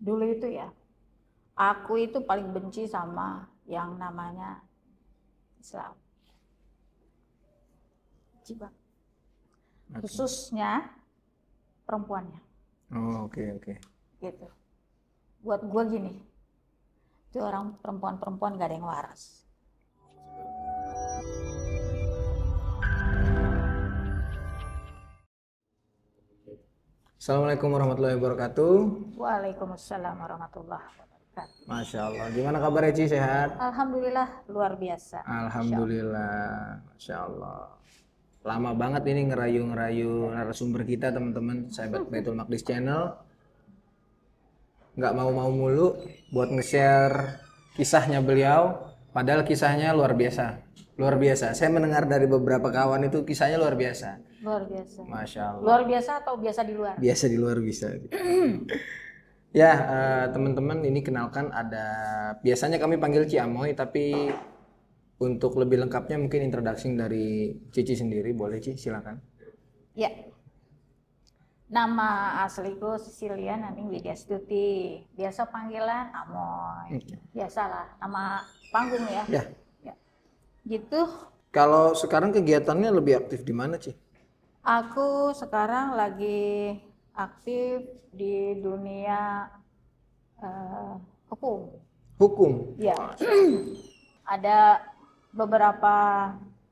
Dulu itu ya, aku itu paling benci sama yang namanya Islam. Benci banget. Khususnya perempuannya. Oh, oke. Gitu. Buat gue gini, itu orang perempuan-perempuan gak ada yang waras. Assalamualaikum warahmatullahi wabarakatuh. Waalaikumsalam warahmatullahi wabarakatuh. Masya Allah. Gimana kabar Ci? Sehat? Alhamdulillah luar biasa. Alhamdulillah. Masya Allah. Lama banget ini ngerayu-ngerayu narasumber kita teman-teman. Sahabat Baitul Maqdis Channel. Nggak mau-mau mulu buat nge-share kisahnya beliau. Padahal kisahnya luar biasa. Luar biasa. Saya mendengar dari beberapa kawan itu kisahnya luar biasa. Luar biasa. Masya Allah. Luar biasa atau biasa di luar? Biasa di luar bisa. Ya, teman-teman ini kenalkan ada, biasanya kami panggil Ci Amoy, tapi untuk lebih lengkapnya mungkin introduction dari Cici sendiri, boleh Ci, silakan. Ya. Nama asliku Cecilia Naning Widya Stuti. Biasa panggilan Amoy. Biasalah, nama panggung ya. Ya. Gitu. Kalau sekarang kegiatannya lebih aktif di mana Ci? Aku sekarang lagi aktif di dunia hukum. Hukum? Ya. Ada beberapa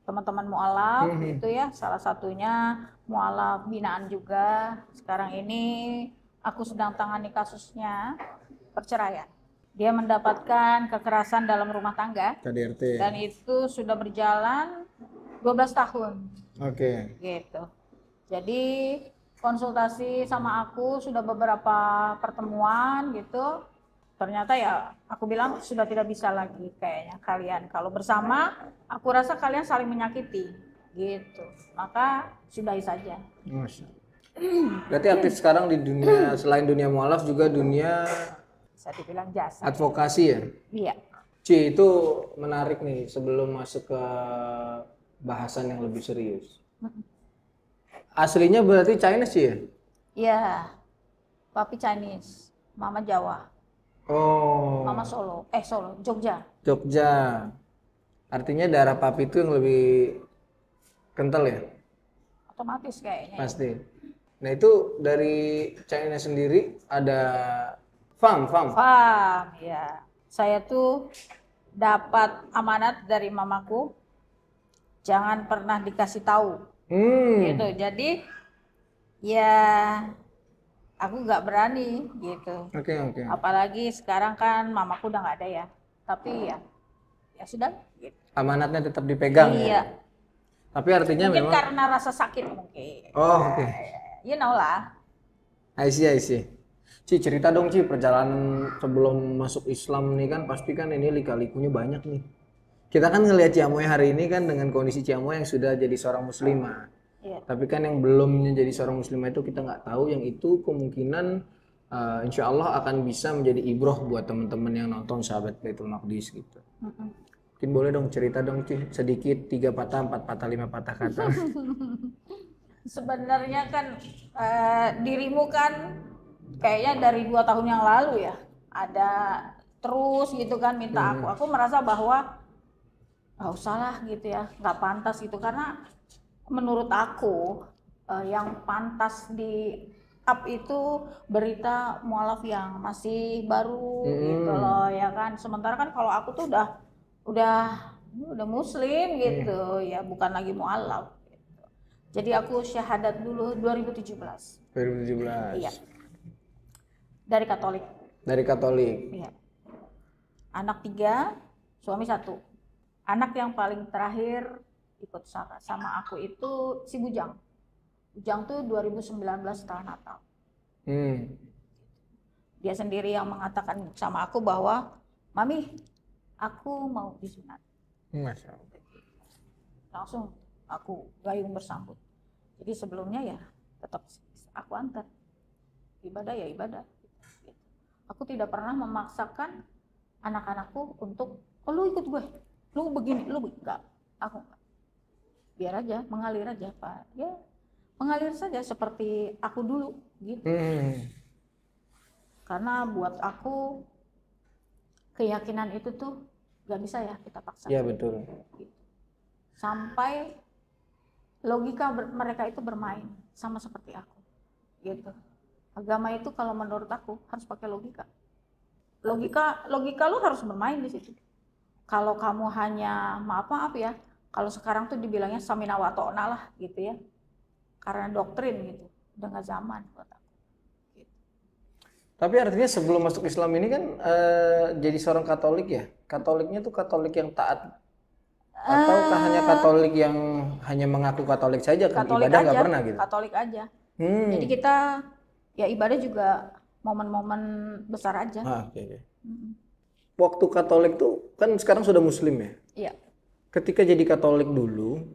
teman-teman mualaf gitu ya. Salah satunya mualaf binaan juga. Sekarang ini aku sedang tangani kasusnya perceraian. Dia mendapatkan kekerasan dalam rumah tangga. KDRT. Dan itu sudah berjalan 12 tahun. Oke. Gitu. Jadi konsultasi sama aku sudah beberapa pertemuan gitu. Ternyata ya aku bilang sudah tidak bisa lagi kayaknya kalian. Kalau bersama aku rasa kalian saling menyakiti gitu. Maka sudahi saja. Masya Allah. Berarti aktif sekarang di dunia, selain dunia mualaf juga dunia Bisa dibilang jasa. advokasi ya? Iya. Ci, itu menarik nih sebelum masuk ke bahasan yang lebih serius. Aslinya berarti Chinese ya? Iya. Papi Chinese, Mama Jawa, Oh, Mama Solo, Jogja. Jogja. Artinya darah papi itu yang lebih kental ya? Otomatis kayaknya. Pasti. Nah itu dari China sendiri ada farm. Paham, ya. Saya tuh dapat amanat dari mamaku, jangan pernah dikasih tahu. Gitu. Jadi ya aku nggak berani gitu. Oke. Apalagi sekarang kan mamaku udah nggak ada ya. Tapi ya sudah. Gitu. Amanatnya tetap dipegang Iya. ya? Tapi artinya Mungkin memang. karena rasa sakit mungkin. Oh oke. You know lah. I see. Ci, cerita dong Ci, perjalanan sebelum masuk Islam nih kan pasti kan ini lika-likunya banyak nih. Kita kan ngelihat Ciamoy hari ini kan dengan kondisi Ciamoy yang sudah jadi seorang muslimah. Iya. Tapi kan yang belum menjadi seorang muslimah itu kita nggak tahu, yang itu kemungkinan insya Allah akan bisa menjadi ibroh buat teman-teman yang nonton sahabat Baitul Maqdis gitu. Mungkin boleh dong cerita dong Ci, sedikit 3 patah, 4 patah, 5 patah kata. Sebenarnya kan dirimu kan kayaknya dari 2 tahun yang lalu ya ada terus gitu kan minta aku. Aku merasa bahwa nggak usah lah gitu ya, nggak pantas gitu, karena menurut aku yang pantas di up itu berita mualaf yang masih baru gitu loh ya kan. Sementara kan kalau aku tuh udah muslim gitu ya, bukan lagi mualaf gitu. Jadi aku syahadat dulu 2017. 2017. Iya. Dari Katolik. Dari Katolik. Iya. Anak 3, suami 1. Anak yang paling terakhir ikut sama aku itu si Bujang. Bujang tuh 2019 setelah Natal. Dia sendiri yang mengatakan sama aku bahwa, Mami, aku mau disunat. Masya Allah. Langsung aku gayung bersambut. Jadi sebelumnya ya tetap aku antar. Ibadah ya ibadah. Aku tidak pernah memaksakan anak-anakku untuk, oh, lu ikut gue, lu begini, lu enggak. Aku enggak. Biar aja, mengalir aja Pak. Ya mengalir saja seperti aku dulu gitu. Karena buat aku keyakinan itu tuh gak bisa ya kita paksa. Iya betul. Gitu. Sampai logika mereka itu bermain sama seperti aku. Gitu. Agama itu kalau menurut aku harus pakai logika. Logika lu harus bermain di situ. Kalau kamu hanya maaf ya, kalau sekarang tuh dibilangnya samina wa ta'na lah gitu ya. Karena doktrin gitu, udah nggak zaman buat aku. Gitu. Tapi artinya sebelum masuk Islam ini kan jadi seorang Katolik ya. Katoliknya tuh Katolik yang taat ataukah hanya Katolik yang hanya mengaku Katolik saja kan Katolik ibadah aja, nggak pernah gitu. Katolik aja. Jadi kita ya ibadah juga momen-momen besar aja. Okay. Waktu Katolik tuh kan sekarang sudah Muslim ya. Iya. Ketika jadi Katolik dulu,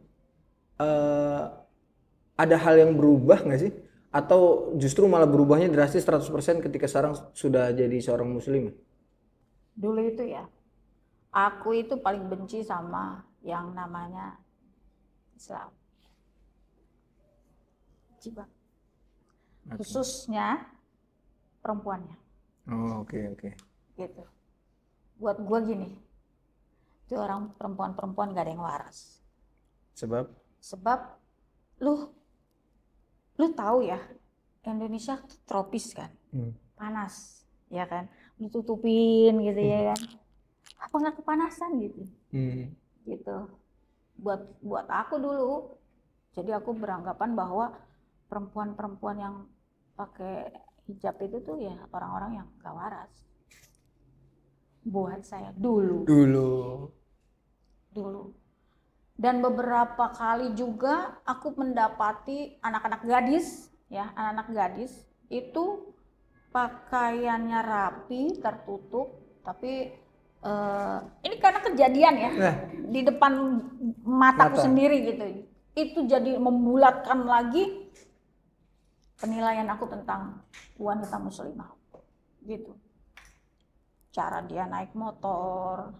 ada hal yang berubah nggak sih? Atau justru malah berubahnya drastis 100% ketika sekarang sudah jadi seorang Muslim? Dulu itu ya, aku itu paling benci sama yang namanya Islam. Coba. Khususnya perempuannya. Oh, oke. Gitu. Buat gua gini, itu orang perempuan gak ada yang waras. Sebab lu tahu ya, Indonesia tuh tropis kan, panas, ya kan, lu tutupin gitu ya kan, apa nggak kepanasan gitu, gitu. Buat aku dulu, jadi aku beranggapan bahwa perempuan yang pakai hijab itu tuh ya orang-orang yang gak waras. Buat saya dulu. Dan beberapa kali juga aku mendapati anak-anak gadis itu pakaiannya rapi, tertutup, tapi ini karena kejadian ya di depan mataku sendiri gitu. Itu jadi membulatkan lagi penilaian aku tentang wanita muslimah gitu. Cara dia naik motor,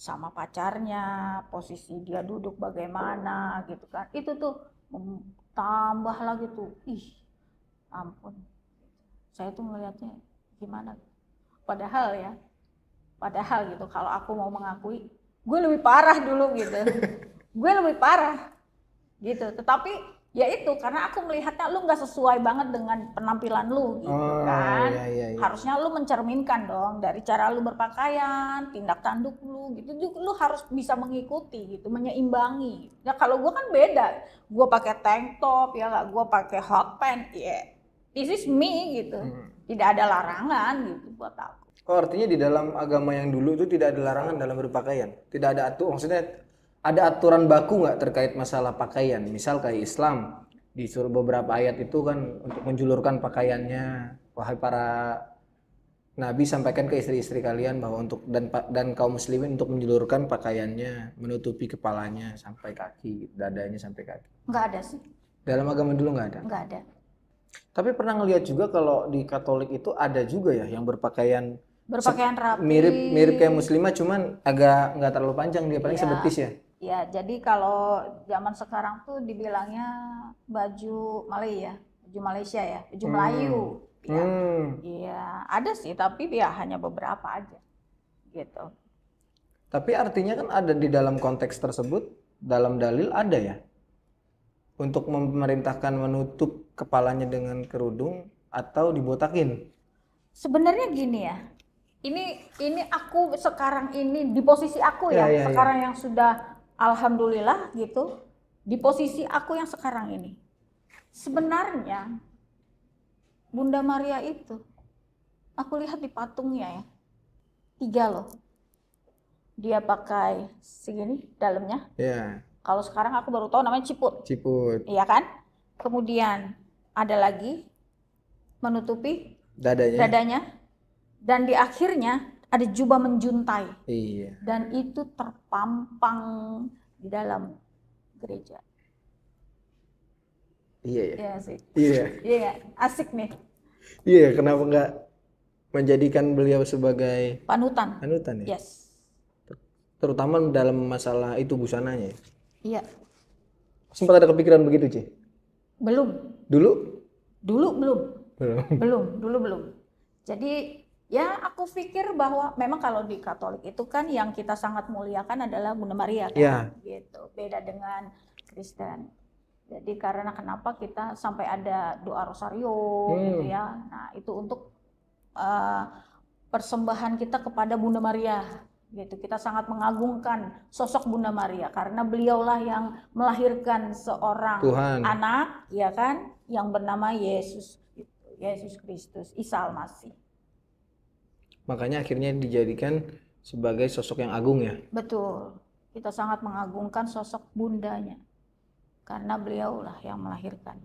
sama pacarnya, posisi dia duduk bagaimana gitu kan. Itu tuh tambah lagi tuh, ampun. Saya tuh ngelihatnya gimana. Padahal gitu kalau aku mau mengakui, gue lebih parah dulu gitu. Gue lebih parah gitu. Tetapi ya itu karena aku melihatnya lu nggak sesuai banget dengan penampilan lu gitu kan. Iya. Harusnya lu mencerminkan dong dari cara lu berpakaian, tindak tanduk lu gitu. Lu harus bisa mengikuti gitu, menyeimbangi. Ya kalau gua kan beda. Gua pakai tank top ya, gua pakai hot pants. Yeah. This is me gitu. Tidak ada larangan gitu buat aku. Oh, artinya di dalam agama yang dulu itu tidak ada larangan dalam berpakaian. Tidak ada maksudnya ada aturan baku nggak terkait masalah pakaian? Misal kayak Islam, disuruh beberapa ayat itu kan untuk menjulurkan pakaiannya. Wahai para nabi, sampaikan ke istri-istri kalian bahwa untuk dan kaum muslimin untuk menjulurkan pakaiannya, menutupi kepalanya sampai kaki, dadanya sampai kaki. Nggak ada sih. Dalam agama dulu nggak ada? Nggak ada. Tapi pernah ngelihat juga kalau di Katolik itu ada juga ya yang berpakaian rapi. Mirip kayak muslimah, cuman agak nggak terlalu panjang, dia paling sebetis ya. Ya, jadi kalau zaman sekarang tuh dibilangnya baju Malaysia ya, baju Melayu. Iya, ada sih, tapi ya hanya beberapa aja, gitu. Tapi artinya kan ada di dalam konteks tersebut, dalam dalil ada ya, untuk memerintahkan menutup kepalanya dengan kerudung atau dibotakin. Sebenarnya gini ya, ini aku sekarang ini di posisi aku sekarang yang sudah alhamdulillah gitu, di posisi aku yang sekarang ini. Sebenarnya Bunda Maria itu, aku lihat di patungnya ya, 3 loh. Dia pakai segini dalamnya. Iya. Kalau sekarang aku baru tahu namanya ciput. Iya kan? Kemudian ada lagi menutupi dadanya. Dan di akhirnya ada jubah menjuntai. Iya. Dan itu terpampang di dalam gereja. Iya. Iya sih. Iya. Asik nih. Iya, kenapa nggak menjadikan beliau sebagai panutan ya? Yes. Terutama dalam masalah itu busananya. Iya. Sempat ada kepikiran begitu, Ci? Belum. Dulu belum. Jadi ya aku pikir bahwa memang kalau di Katolik itu kan yang kita sangat muliakan adalah Bunda Maria kan, Ya. gitu. Beda dengan Kristen. Jadi karena kenapa kita sampai ada doa rosario gitu ya. Nah, itu untuk persembahan kita kepada Bunda Maria gitu. Kita sangat mengagungkan sosok Bunda Maria karena beliaulah yang melahirkan seorang Tuhan. anak ya kan yang bernama Yesus gitu. Yesus Kristus, Isa Al-Masih. Makanya akhirnya dijadikan sebagai sosok yang agung ya. Betul. Kita sangat mengagungkan sosok bundanya. Karena beliaulah yang melahirkan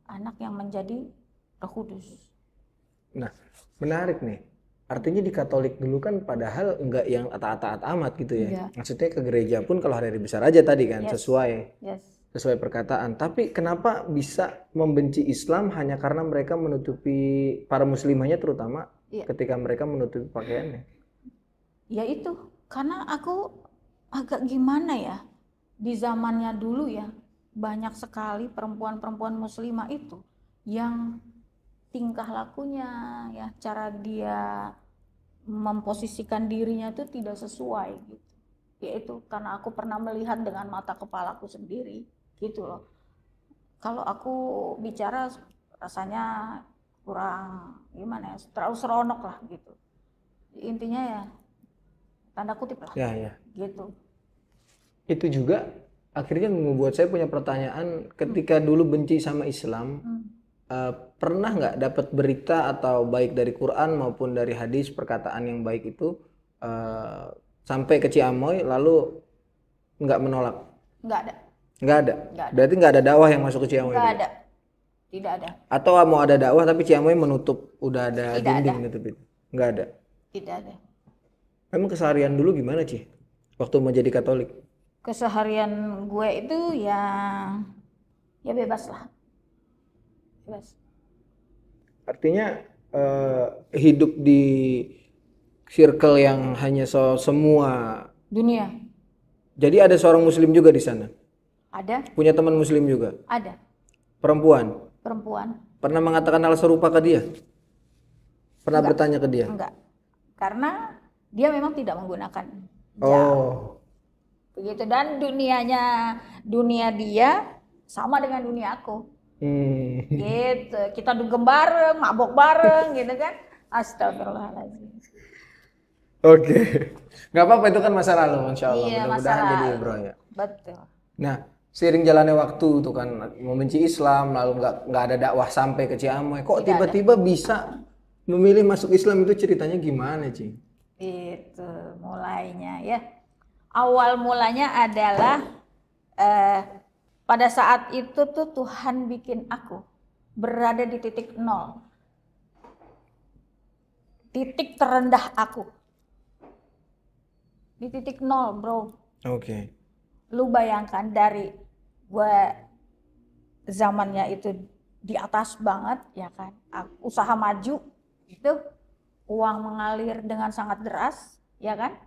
anak yang menjadi Roh Kudus. Nah, menarik nih. Artinya di Katolik dulu kan padahal enggak yang taat-taat amat gitu ya. Enggak. Maksudnya ke gereja pun kalau hari besar aja tadi kan, Yes. Yes. sesuai perkataan. Tapi kenapa bisa membenci Islam hanya karena mereka menutupi, para muslimahnya terutama Iya. ketika mereka menutupi pakaiannya? Ya itu, karena aku agak gimana ya, di zamannya dulu ya, banyak sekali perempuan-perempuan muslimah itu yang tingkah lakunya ya, cara dia memposisikan dirinya itu tidak sesuai gitu. Yaitu karena aku pernah melihat dengan mata kepalaku sendiri gitu loh. Kalau aku bicara rasanya kurang gimana ya, terlalu seronok lah gitu. Intinya ya tanda kutip lah Ya, ya. gitu. Itu juga akhirnya membuat saya punya pertanyaan, ketika dulu benci sama Islam, pernah nggak dapat berita atau baik dari Quran maupun dari hadis perkataan yang baik itu sampai ke Ciamoy lalu nggak menolak? Nggak ada. Nggak ada. Nggak ada. Berarti nggak ada dakwah yang masuk ke Ciamoy Nggak dulu? ada. Tidak ada. Atau mau ada dakwah tapi Ciamoy menutup, udah ada Tidak dinding ada. nutup itu? Nggak ada. Tidak ada. Emang keseharian dulu gimana Ci? Waktu mau jadi Katolik? Keseharian gue itu ya bebas lah. Bebas. Artinya hidup di circle yang hanya semua. Dunia Jadi ada seorang muslim juga di sana? ada. Punya teman muslim juga? Ada. Perempuan? Perempuan. Pernah mengatakan hal serupa ke dia? Pernah bertanya ke dia? Enggak. Karena dia memang tidak menggunakan jam. Oh. Begitu, dan dunia dia sama dengan dunia aku. Gitu, kita dugem bareng, mabok bareng gitu kan. Astagfirullahaladzim. Oke. Nggak apa-apa, itu kan masa lalu, insya Allah. Iya, masa Mudah-mudahan jadi lalu. bro ya. Betul. Nah, seiring jalannya waktu tuh kan membenci Islam, lalu nggak ada dakwah sampai ke Ciamoy. Kok Tidak tiba-tiba bisa memilih masuk Islam, itu ceritanya gimana, Ci? Itu mulainya ya. Awal mulanya adalah pada saat itu tuh Tuhan bikin aku berada di titik nol. Titik terendah aku. Di titik nol, bro. Oke. Lu bayangkan dari gue zamannya itu di atas banget ya kan. Usaha maju itu uang mengalir dengan sangat deras ya kan.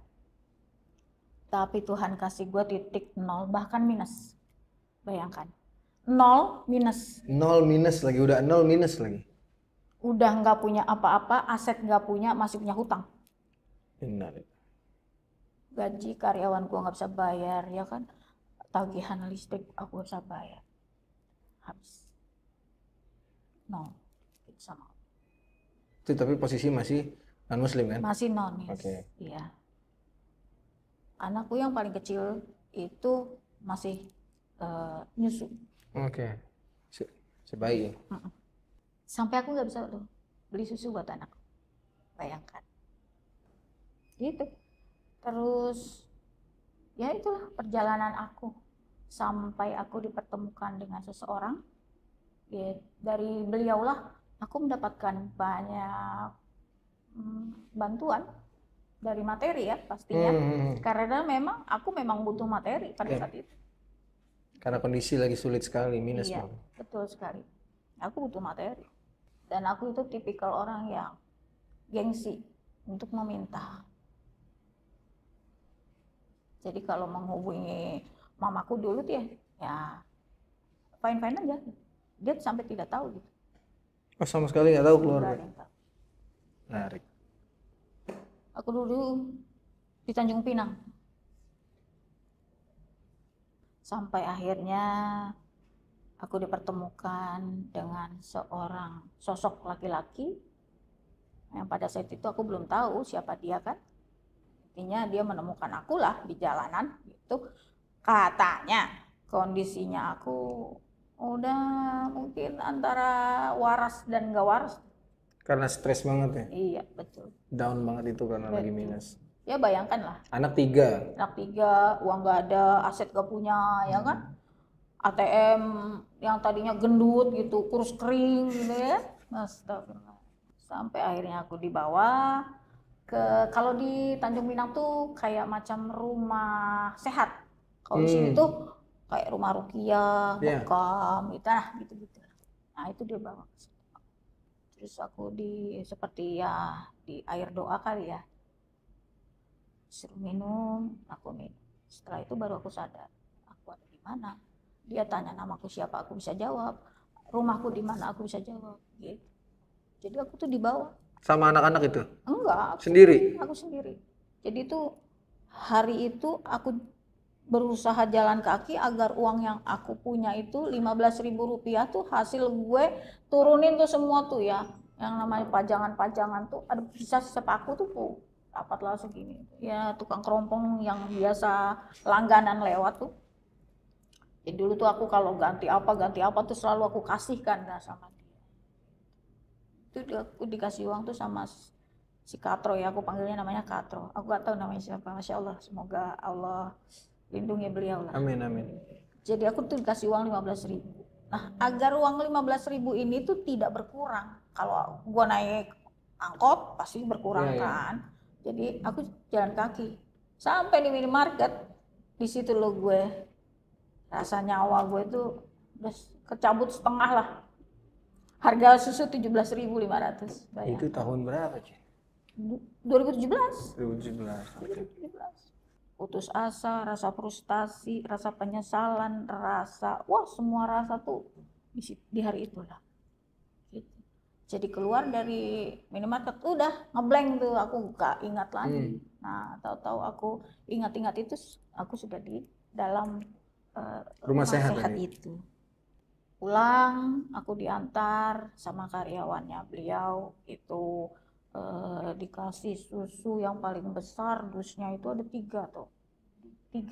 Tapi Tuhan kasih gue titik nol, bahkan minus. Bayangkan. 0 minus. 0 minus lagi, udah 0 minus lagi. Udah nggak punya apa-apa, aset nggak punya, masih punya hutang. Benar. Gaji karyawan gue nggak bisa bayar, ya kan. Tagihan listrik aku nggak bisa bayar. Habis. Nol. Sama. Itu tapi posisi masih non muslim kan? Masih non, yes. Oke. Iya. Anakku yang paling kecil itu masih nyusu. Oke. Sebaik ya. Sampai aku nggak bisa tuh beli susu buat anak. Bayangkan. Gitu. Terus ya itulah perjalanan aku sampai aku dipertemukan dengan seseorang. Ya, dari beliaulah aku mendapatkan banyak bantuan dari materi ya pastinya. Karena aku memang butuh materi pada saat itu. Karena kondisi lagi sulit sekali, minus. Iya, betul sekali. Aku butuh materi. Dan aku itu tipikal orang yang gengsi untuk meminta. Jadi kalau menghubungi mamaku dulu ya fine-fine aja. Dia sampai tidak tahu gitu. Oh, sama sekali nggak tahu keluarga. Menarik. Aku dulu di Tanjung Pinang. Sampai akhirnya aku dipertemukan dengan seorang sosok laki-laki yang pada saat itu aku belum tahu siapa dia kan. Intinya dia menemukan aku lah di jalanan gitu. Katanya kondisinya aku udah mungkin antara waras dan gak waras. Karena stres banget ya. Iya betul. Down banget itu karena lagi Betul. minus. Ya bayangkan lah. Anak 3. Anak 3, uang gak ada, aset gak punya, ya kan? ATM yang tadinya gendut gitu, kurus kering gitu ya. Astagfirullah. Sampai akhirnya aku dibawa ke, kalau di Tanjung Pinang tuh kayak macam rumah sehat. Kalau di sini tuh kayak rumah ruqyah, bekam, gitu nah, gitu-gitu. Nah, itu dia bawa ke situ. Terus aku seperti ya di air doa kali ya. Suruh minum, aku minum. Setelah itu baru aku sadar, aku ada di mana. Dia tanya namaku siapa, aku bisa jawab. Rumahku di mana, aku bisa jawab. Gitu. Jadi aku tuh dibawa. Sama anak-anak itu? Enggak. Sendiri? Aku sendiri. Jadi tuh hari itu aku berusaha jalan kaki agar uang yang aku punya itu 15.000 rupiah tuh hasil gue turunin tuh semua tuh ya. Yang namanya pajangan-pajangan tuh ada sisa-sisa paku tuh dapatlah segini. Ya tukang kerompong yang biasa langganan lewat tuh. Jadi dulu tuh aku kalau ganti apa tuh selalu aku kasihkan sama dia. Itu aku dikasih uang tuh sama si Katro ya, aku panggilnya namanya Katro. Aku gak tahu namanya siapa, Masya Allah. Semoga Allah lindungi beliau lah. Amin, amin. Jadi aku tuh dikasih uang 15.000. Nah, agar uang 15.000 ini tuh tidak berkurang. Kalau gua naik angkot pasti berkurang kan. Jadi aku jalan kaki sampai di minimarket. Di situ lo gue rasa nyawa gue itu udah kecabut setengah lah. Harga susu 17.500. Itu tahun berapa, Ci? 2017. 2017. Putus asa, rasa frustasi, rasa penyesalan, wah semua rasa tuh di hari itulah. Gitu. Jadi keluar dari minimarket udah ngeblank tuh, aku gak ingat lagi. Nah, tahu-tahu aku ingat-ingat itu aku sudah di dalam rumah sehat itu. Pulang, aku diantar sama karyawannya beliau itu dikasih susu yang paling besar, dusnya itu ada 3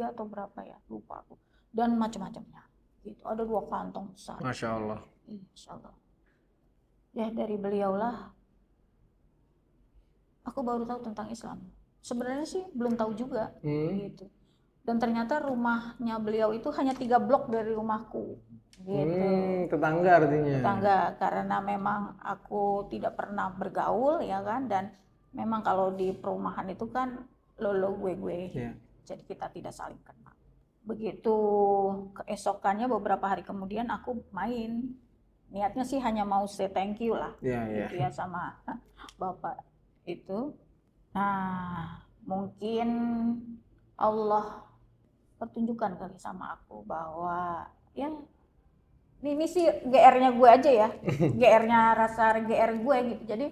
atau berapa ya, lupa aku. Dan macam-macamnya. Gitu. Ada 2 kantong besar. Masya Allah. Insya Allah. Ya dari beliaulah aku baru tahu tentang Islam. Sebenarnya sih belum tahu juga. Gitu. Dan ternyata rumahnya beliau itu hanya 3 blok dari rumahku. Gitu. Tetangga artinya. Tetangga, karena memang aku tidak pernah bergaul ya kan, dan memang kalau di perumahan itu kan lo gue. Jadi kita tidak saling kenal. Begitu keesokannya beberapa hari kemudian aku main. Niatnya sih hanya mau say thank you lah. Gitu ya sama bapak itu. Nah, mungkin Allah pertunjukan kali sama aku bahwa ya ini sih GR-nya gue aja ya, GR-nya rasa GR gue gitu. Jadi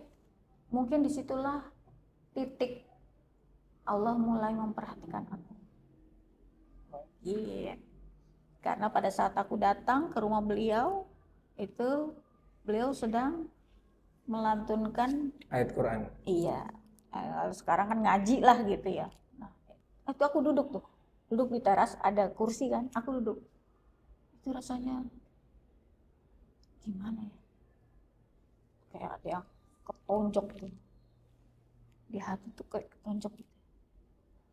mungkin disitulah titik Allah mulai memperhatikan aku. Iya, karena pada saat aku datang ke rumah beliau itu beliau sedang melantunkan ayat Quran. Iya, sekarang kan ngaji lah gitu ya. Nah, itu aku duduk di teras, ada kursi kan, aku duduk. Itu rasanya gimana ya, kayak ada yang ketonjok gitu di hati tuh, kayak ketonjok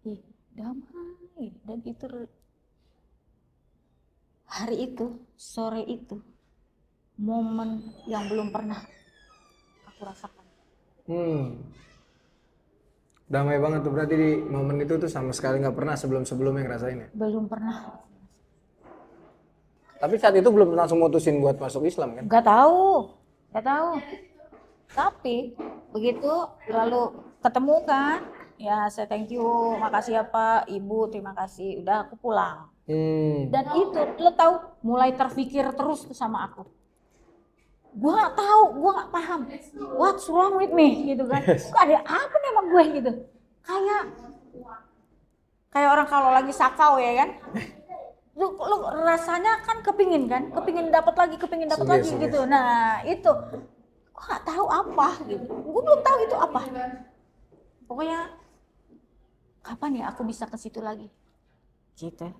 gitu. Damai. Dan itu hari itu, sore itu, momen yang belum pernah aku rasakan. Damai banget tuh, berarti di momen itu tuh sama sekali nggak pernah sebelumnya ngerasain ya? Belum pernah. Tapi saat itu belum langsung mutusin buat masuk Islam kan? Gak tahu. Tapi begitu lalu ketemu kan, ya saya thank you, makasih ya Pak, Ibu, terima kasih, udah aku pulang. Dan itu lo tahu mulai terpikir terus tuh sama aku. Gue nggak tahu, gue nggak paham. What's wrong with me gitu kan? Yes. Kok ada apa nih sama gue gitu? Kayak orang kalau lagi sakau ya kan? Lu rasanya kan kepingin dapat lagi Sugih. gitu. Nah itu, gue nggak tahu apa gitu. Gue belum tahu itu apa. Pokoknya kapan ya aku bisa ke situ lagi? Gitu.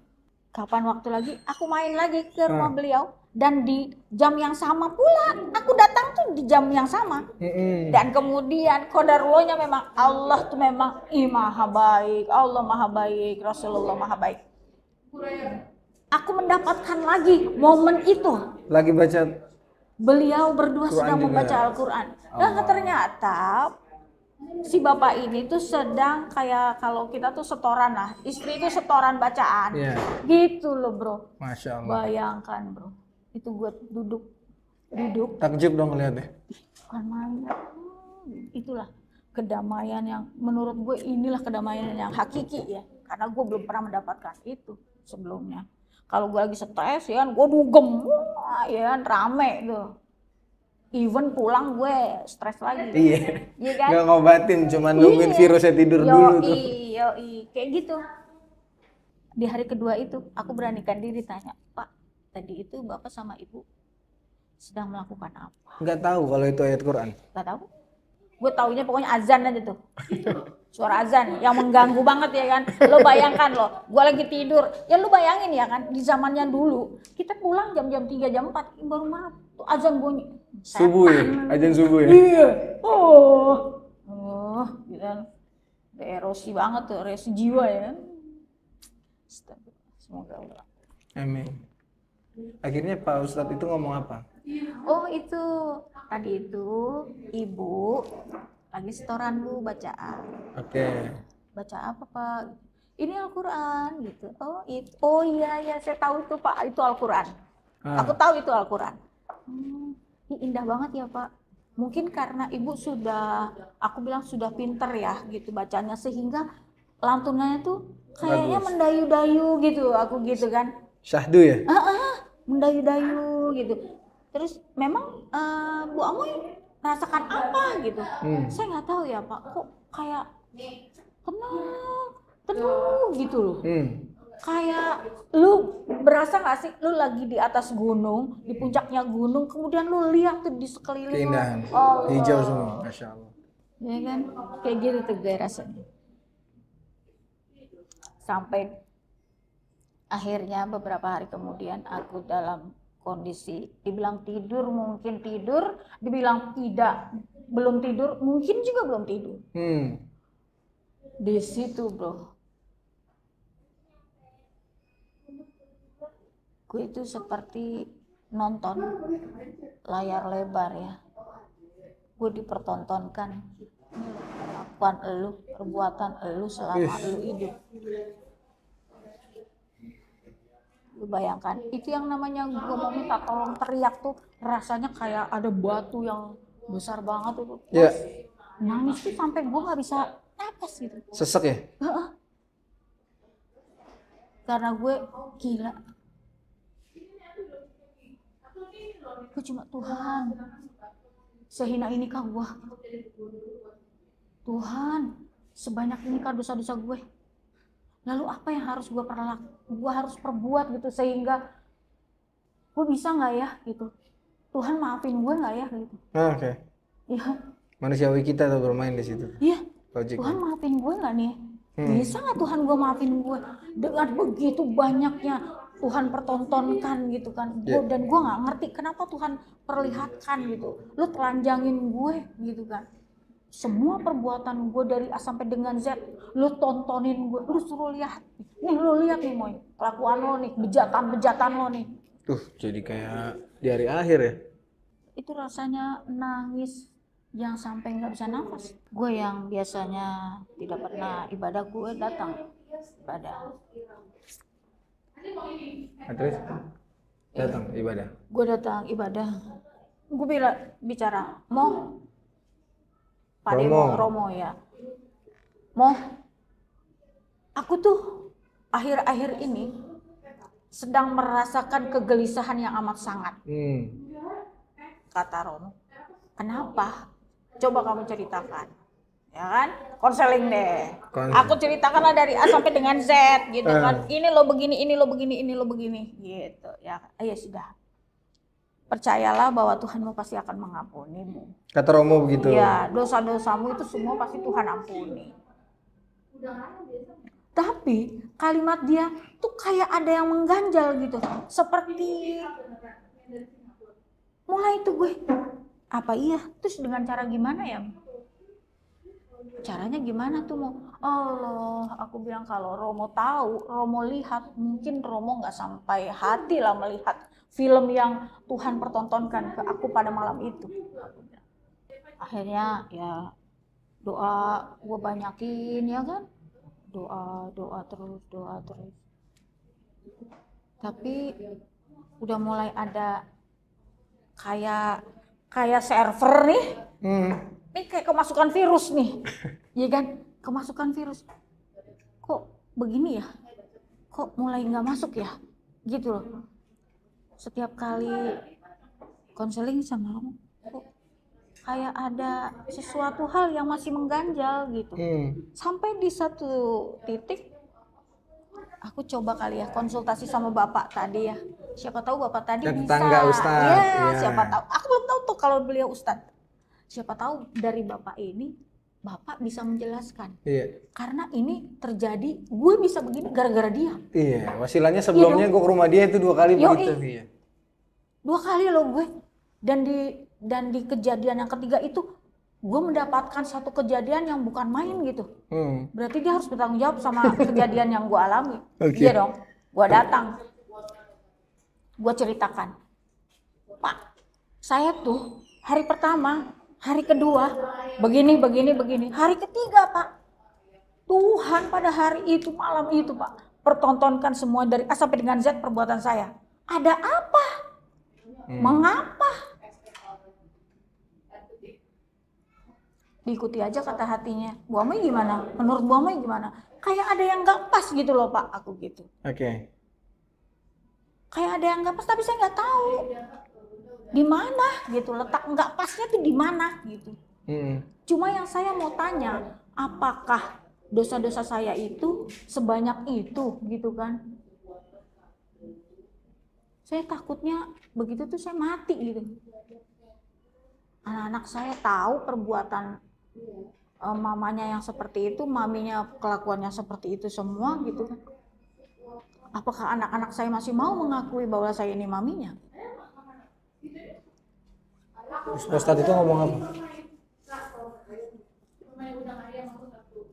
Kapan waktu lagi aku main lagi ke rumah beliau dan di jam yang sama pula aku datang tuh di jam yang sama. Dan kemudian qadarullohnya memang Allah tuh memang maha baik, Allah maha baik, Rasulullah maha baik. Aku mendapatkan lagi momen itu. Lagi baca Beliau berdua Quran sedang juga. membaca Al-Quran. Dan ternyata si bapak ini tuh sedang kayak kalau kita tuh setoran lah, istri itu setoran bacaan, gitu loh bro. Masya Allah. Bayangkan bro, itu gue duduk, Takjub dong lihatnya. bukan main. Itulah kedamaian yang menurut gue inilah kedamaian yang hakiki ya, karena gue belum pernah mendapatkan itu sebelumnya. Kalau gue lagi stres ya kan, gue dugem, ya kan rame tuh. Even pulang gue stres lagi. Iya kan? Nggak ngobatin, cuma nungguin virusnya tidur dulu tuh. Kayak gitu. Di hari kedua itu aku beranikan diri tanya, Pak, tadi itu Bapak sama Ibu sedang melakukan apa? Nggak tahu kalau itu ayat Quran. Nggak tahu. Gue taunya pokoknya azan aja tuh. Suara azan yang mengganggu banget ya kan. Lo bayangkan lo, gue lagi tidur. Ya lo bayangin ya kan, di zamannya dulu kita pulang jam-jam 3, jam 4 baru malam. Tuh azan bunyi. Subuh ya, azan subuh ya. Iya. Gitu kan. Erosi banget tuh, erosi jiwa ya kan. Semoga Allah. Amin. Akhirnya Pak Ustadz itu ngomong apa? Oh itu, tadi itu Ibu lagi setoran Bu bacaan. Oke. Baca apa Pak? Ini Al-Quran gitu. Oh iya saya tahu itu Pak, itu Al-Quran. Aku tahu itu Al-Quran. Indah banget ya Pak. Mungkin karena Ibu sudah, aku bilang sudah pinter ya gitu bacanya, sehingga lantunannya tuh kayaknya mendayu-dayu gitu, aku gitu kan. Syahdu ya? Mendayu-dayu gitu. Terus memang Bu Amoy merasakan apa gitu. Saya nggak tahu ya Pak, kok kayak tenang gitu loh. Kayak lu berasa nggak sih lu lagi di atas gunung, di puncaknya gunung, kemudian lu lihat tuh di sekeliling Keindahan, hijau semua, Masya Allah. Ya kan, kayak gitu tuh gue rasanya. Sampai akhirnya beberapa hari kemudian aku dalam kondisi dibilang tidur, mungkin tidur, dibilang tidak, belum tidur, mungkin juga belum tidur. Di situ bro, gue itu seperti nonton layar lebar ya. Gue dipertontonkan kelakuan elu, perbuatan elu selama elu hidup. Lu bayangkan, itu yang namanya gue mau minta tolong teriak tuh rasanya kayak ada batu yang besar banget tuh. Ya. Nangis tuh sampai gue nggak bisa napas gitu. Sesek ya? Karena gue gila. Gue cuma Tuhan. Sehina inikah gue? Tuhan, sebanyak inikah dosa-dosa gue? Lalu apa yang harus gue harus perbuat gitu sehingga gue bisa nggak ya gitu? Tuhan maafin gue nggak ya gitu? Oke. Iya. Manusiawi kita tuh bermain di situ. Iya. Logik. Tuhan maafin gue nggak nih? Bisa nggak Tuhan gue maafin gue? Dengan begitu banyaknya Tuhan pertontonkan gitu kan? Dan gue nggak ngerti kenapa Tuhan perlihatkan gitu. Lu telanjangin gue gitu kan? Semua perbuatan gue dari A sampai dengan Z, lu tontonin gue, lu suruh lihat. Nih lu lihat nih Moy, kelakuan lo nih, bejatan lo nih. Tuh jadi kayak di hari akhir ya? Itu rasanya nangis yang sampai nggak bisa nafas. Gue yang biasanya tidak pernah ibadah, gue datang ibadah. Terus datang ibadah? Gue datang ibadah. Gue bicara, Pak Romo ya. Aku tuh akhir-akhir ini sedang merasakan kegelisahan yang amat sangat. kata Romo. Kenapa? Coba kamu ceritakan. Ya kan? Konseling deh. Aku ceritakan lah dari A sampai dengan Z gitu kan. Ini lo begini, ini lo begini, ini lo begini gitu. Ya, ayo sudah. Percayalah bahwa Tuhanmu pasti akan mengampunimu. Kata Romo begitu. Ya, dosa-dosamu itu semua pasti Tuhan ampuni. Tapi kalimat dia tuh kayak ada yang mengganjal gitu. Seperti mulai itu gue, apa iya? Terus dengan cara gimana ya? Caranya gimana tuh mau? Allah, aku bilang kalau Romo tahu, Romo lihat, mungkin Romo nggak sampai hati lah melihat film yang Tuhan pertontonkan ke aku pada malam itu. Akhirnya ya doa gue banyakin ya kan, doa terus. Tapi udah mulai ada kayak server nih. Ini kayak kemasukan virus nih, ya kan? Kemasukan virus. Kok begini ya? Kok mulai nggak masuk ya? Gitu loh. Setiap kali konseling sama Romo, kok kayak ada sesuatu hal yang masih mengganjal gitu. Sampai di satu titik, aku coba kali ya konsultasi sama Bapak tadi ya. Siapa tahu Bapak tadi bisa. Tetangga Ustadz. Ya, siapa tahu. Aku belum tahu tuh kalau beliau Ustadz. Siapa tahu dari Bapak ini, Bapak bisa menjelaskan. Iya. Karena ini terjadi, gue bisa begini gara-gara dia. Iya, wasilanya sebelumnya gue ke rumah dia itu 2 kali begitu. Iya. 2 kali loh gue. Dan di kejadian yang ketiga itu, gue mendapatkan satu kejadian yang bukan main gitu. Berarti dia harus bertanggung jawab sama kejadian yang gue alami. Iya dong. Gue datang. Gue ceritakan. Pak, saya tuh hari pertama, hari kedua, begini. Hari ketiga, Pak. Tuhan pada hari itu, malam itu, Pak, pertontonkan semua dari A sampai dengan Z perbuatan saya. Ada apa? Mengapa? Diikuti aja kata hatinya. Bu Amai gimana? Menurut Bu Amai gimana? Kayak ada yang gak pas gitu loh, Pak. Aku gitu. Oke. Kayak ada yang gak pas, tapi saya nggak tahu. Di mana gitu, letak nggak pasnya tuh di mana gitu. Cuma yang saya mau tanya, apakah dosa-dosa saya itu sebanyak itu gitu kan? Saya takutnya begitu tuh saya mati gitu. Anak-anak saya tahu perbuatan mamanya yang seperti itu, maminya kelakuannya seperti itu semua gitu kan. Apakah anak-anak saya masih mau mengakui bahwa saya ini maminya? Ustadz itu ngomong apa?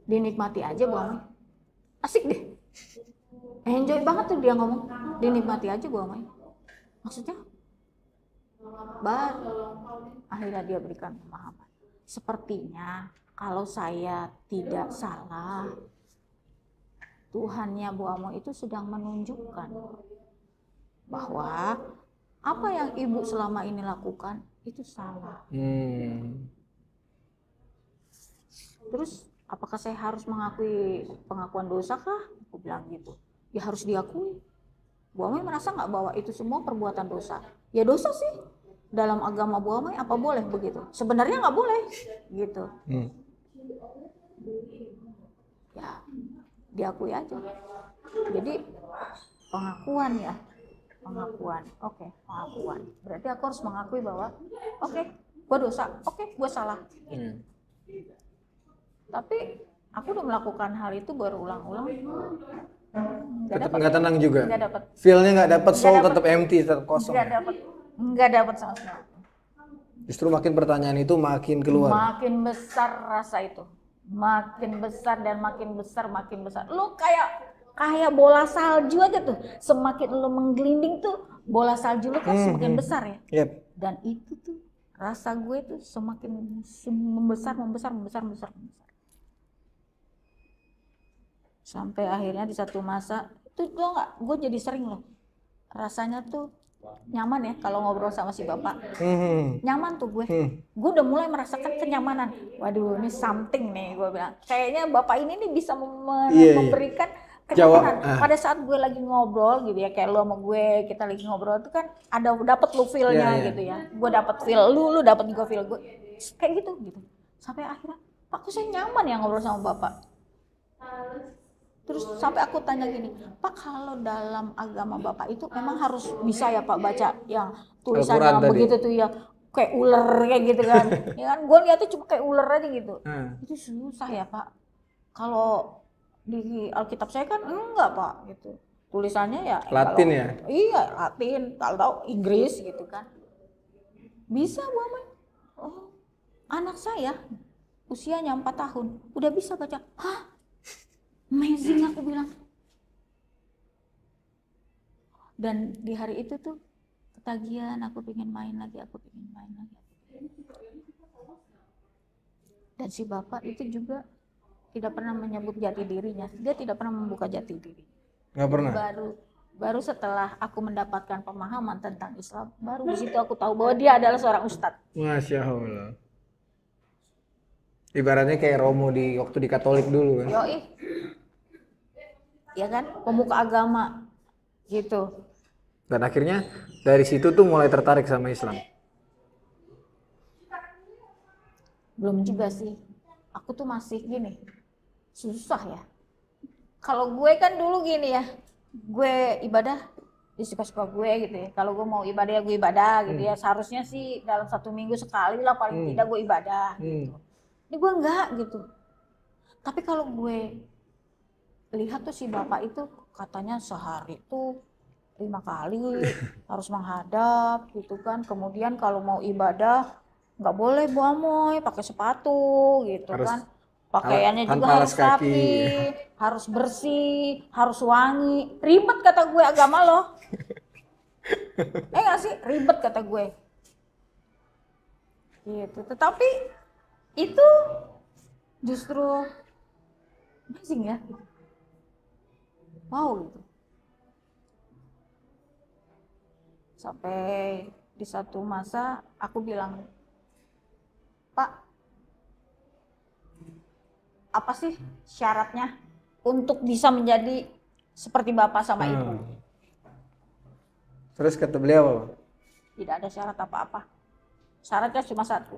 Dinikmati aja Bu Amai. Asik deh. Enjoy banget tuh dia ngomong. Dinikmati aja Bu Amai. Maksudnya? Baru akhirnya dia berikan pemahaman. Sepertinya kalau saya tidak salah, Tuhannya Bu Amai itu sedang menunjukkan bahwa apa yang ibu selama ini lakukan itu salah. Terus apakah saya harus mengakui pengakuan dosa kah? Aku bilang gitu. Ya harus diakui. Bu Amai merasa nggak bahwa itu semua perbuatan dosa? Ya dosa sih. Dalam agama Bu Amai apa boleh begitu? Sebenarnya nggak boleh gitu. Ya diakui aja. Jadi pengakuan ya. Pengakuan, oke, pengakuan. Berarti aku harus mengakui bahwa, oke, gue dosa, oke, gue salah. Tapi aku udah melakukan hal itu berulang-ulang. Tetap nggak tenang juga. Nggak dapat. Feel-nya nggak dapat, soul tetap empty, tetap kosong. Nggak dapat sama sekali. Justru makin pertanyaan itu makin keluar. Makin besar rasa itu, makin besar dan makin besar, makin besar. Lu kayak bola salju aja tuh, semakin lo menggelinding tuh bola salju lo kan semakin besar ya. Dan itu tuh rasa gue tuh semakin membesar. Sampai akhirnya di satu masa tuh lo nggak, gue jadi sering loh rasanya tuh nyaman ya kalau ngobrol sama si bapak. Nyaman tuh gue udah mulai merasakan kenyamanan. Waduh ini something nih, gue bilang kayaknya bapak ini nih bisa memberikan kenyataan. Pada saat gue lagi ngobrol gitu ya, kayak lo sama gue, kita lagi ngobrol itu kan ada dapet lu feel-nya gitu ya. Gue dapet feel lu dapet juga feel gue. Kayak gitu. Sampai akhirnya, Pak, kok saya nyaman ya ngobrol sama Bapak. Terus sampai aku tanya gini, Pak, kalau dalam agama Bapak itu memang harus bisa ya Pak baca yang tulisannya begitu tuh ya, kayak ular kayak gitu kan. Ya kan, gue lihatnya cuma kayak ular aja gitu. Itu susah ya Pak. Kalau di Alkitab saya kan enggak Pak gitu. Tulisannya ya Latin kalau, ya? Iya, Latin, kalau Inggris gitu kan. Bisa Bu Aman. Oh, anak saya usianya 4 tahun udah bisa baca. Hah? Amazing, aku bilang. Dan di hari itu tuh ketagihan, aku pengen main lagi. Dan si bapak itu juga tidak pernah menyebut jati dirinya. Dia tidak pernah membuka jati diri. Nggak pernah? Baru setelah aku mendapatkan pemahaman tentang Islam, baru di situ aku tahu bahwa dia adalah seorang ustadz. Masya Allah. Ibaratnya kayak Romo waktu di Katolik dulu kan? Yoi. Ya kan, pemuka agama gitu. Dan akhirnya dari situ tuh mulai tertarik sama Islam. Belum juga sih. Aku tuh masih gini, susah ya. Kalau gue kan dulu gini ya, gue ibadah suka-suka gue gitu ya. Kalau gue mau ibadah ya gue ibadah gitu ya. Seharusnya sih dalam 1 minggu sekali lah paling tidak gue ibadah gitu. Ini gue enggak gitu. Tapi kalau gue lihat tuh si bapak itu katanya sehari tuh 5 kali harus menghadap gitu kan. Kemudian kalau mau ibadah nggak boleh Bu Amoy pakai sepatu gitu kan. Pakaiannya juga harus rapi, harus bersih, harus wangi. Ribet kata gue agama loh. Nggak sih? Ribet kata gue. Gitu. Tetapi itu justru amazing ya. Wow gitu. Sampai di satu masa aku bilang, Pak, apa sih syaratnya untuk bisa menjadi seperti Bapak sama Ibu? Terus kata beliau, tidak ada syarat apa-apa. Syaratnya cuma satu.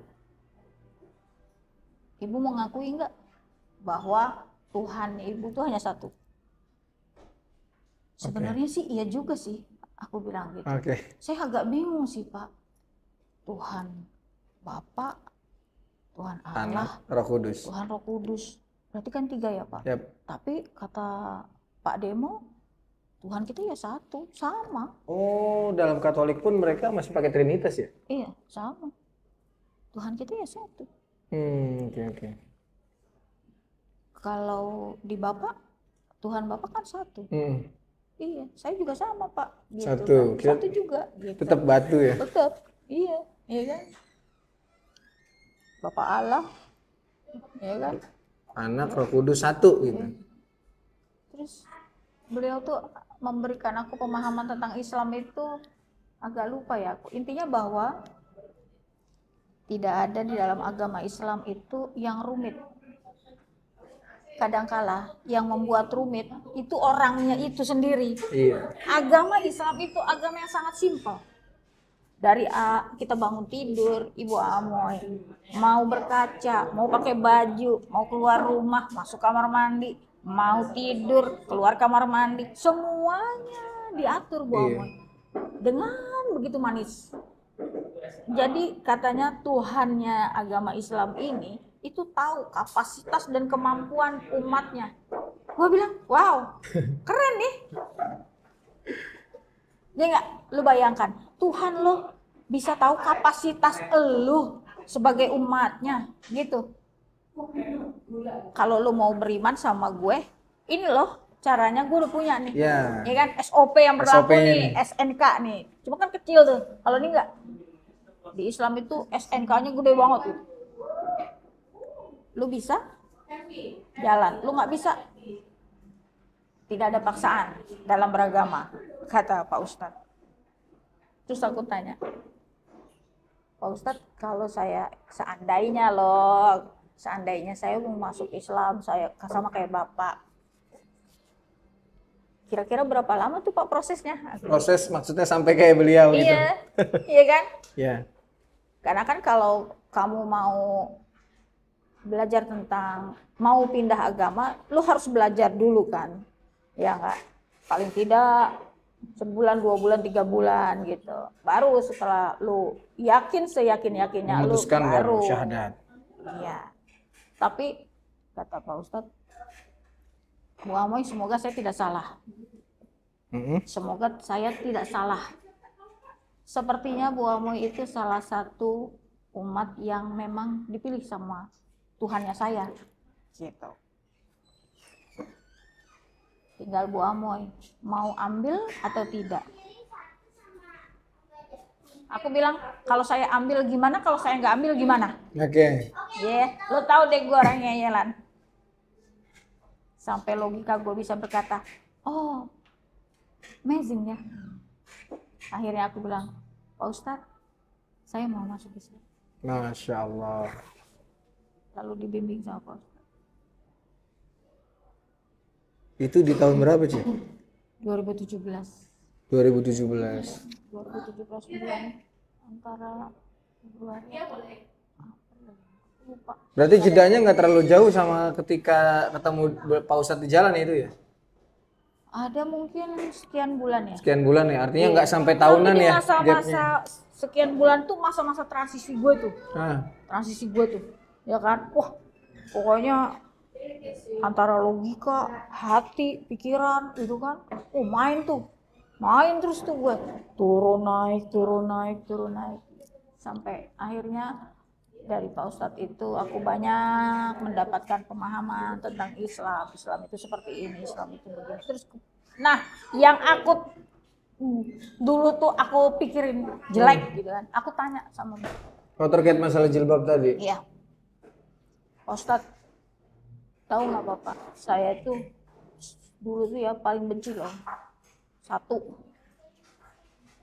Ibu mengakui enggak bahwa Tuhan Ibu itu hanya satu? Sebenarnya sih iya juga sih, aku bilang gitu. Saya agak bingung sih Pak. Tuhan Bapa, Tuhan Allah, Roh Kudus. Tuhan Roh Kudus. Berarti kan 3 ya Pak. Yep. Tapi kata Pak Demo, Tuhan kita ya satu, sama. Oh, dalam Katolik pun mereka masih pakai Trinitas ya? Iya, sama. Tuhan kita ya satu. Oke. Kalau di Bapak, Tuhan Bapak kan satu. Iya, saya juga sama Pak. Gitu, satu. Kan? Satu juga. Gitu. Tetap batu ya? Tetap, iya kan? Bapak Allah, ya kan? Anak Roh Kudus satu gitu. Terus beliau tuh memberikan aku pemahaman tentang Islam itu agak lupa ya. Intinya bahwa tidak ada di dalam agama Islam itu yang rumit. Kadangkala yang membuat rumit itu orangnya itu sendiri. Iya. Agama Islam itu agama yang sangat simpel. Dari kita bangun tidur, Ibu Amoy, mau berkaca, mau pakai baju, mau keluar rumah, masuk kamar mandi, mau tidur, keluar kamar mandi, semuanya diatur Bu Amoy. Dengan begitu manis. Jadi katanya Tuhannya agama Islam ini itu tahu kapasitas dan kemampuan umatnya. Gue bilang, wow, keren nih. Ya nggak, lu bayangkan, Tuhan lo bisa tahu kapasitas lu sebagai umatnya, gitu. Kalau lu mau beriman sama gue, ini loh caranya gue udah punya nih. Ya kan, SOP yang berlaku nih, SNK nih. Cuma kan kecil tuh, kalau ini nggak. Di Islam itu SNK-nya gede banget tuh. Lu bisa jalan, lu nggak bisa, tidak ada paksaan dalam beragama, kata Pak Ustadz. Terus aku tanya, Pak Ustadz, kalau saya seandainya saya mau masuk Islam, saya sama kayak Bapak, kira-kira berapa lama tuh Pak prosesnya? Proses maksudnya sampai kayak beliau gitu. Iya, iya kan? Ya. Karena kan kalau kamu mau belajar tentang mau pindah agama, lu harus belajar dulu kan, ya nggak? Paling tidak sebulan, 2 bulan, 3 bulan gitu. Baru setelah lu yakin seyakin-yakinnya lu Memutuskan baru. syahadat. Iya. Tapi kata Pak Ustadz, Bu Amoy, semoga saya tidak salah. Semoga saya tidak salah. Sepertinya Bu Amoy itu salah satu umat yang memang dipilih sama Tuhannya saya, gitu. Tinggal Bu Amoy mau ambil atau tidak. Aku bilang kalau saya ambil gimana, kalau saya nggak ambil gimana? Oke. Ya, lo tahu deh gue orangnya nyelan. Sampai logika gue bisa berkata, oh, amazing ya. Akhirnya aku bilang, Pak Ustadz, saya mau masuk Islam. Masya Allah. Lalu dibimbing sama Pak Ustadz. Itu di tahun berapa sih? 2017. 2017. 2017 bulan antara Februari atau April. Lupa. Berarti jedanya nggak terlalu jauh sama ketika ketemu Pak Ustadz di jalan itu ya? Ada mungkin sekian bulan ya. Sekian bulan ya, artinya nggak sampai tahunan Tapi di ya? masa-masa sekian bulan tuh masa-masa transisi gue tuh. Ah, Transisi gue tuh. Ya kan? Wah, pokoknya antara logika, hati, pikiran itu kan. Oh, main tuh. Main terus tuh gue. Turun naik. Sampai akhirnya dari Pak Ustadz itu aku banyak mendapatkan pemahaman tentang Islam. Islam itu seperti ini, Islam itu begini. Terus, nah yang aku dulu tuh aku pikirin jelek gitu kan. Aku tanya sama dia. kalau terkait masalah jilbab tadi, Iya. Pak Ustadz, tahu nggak Bapak? Saya itu dulu tuh ya paling benci loh. Satu,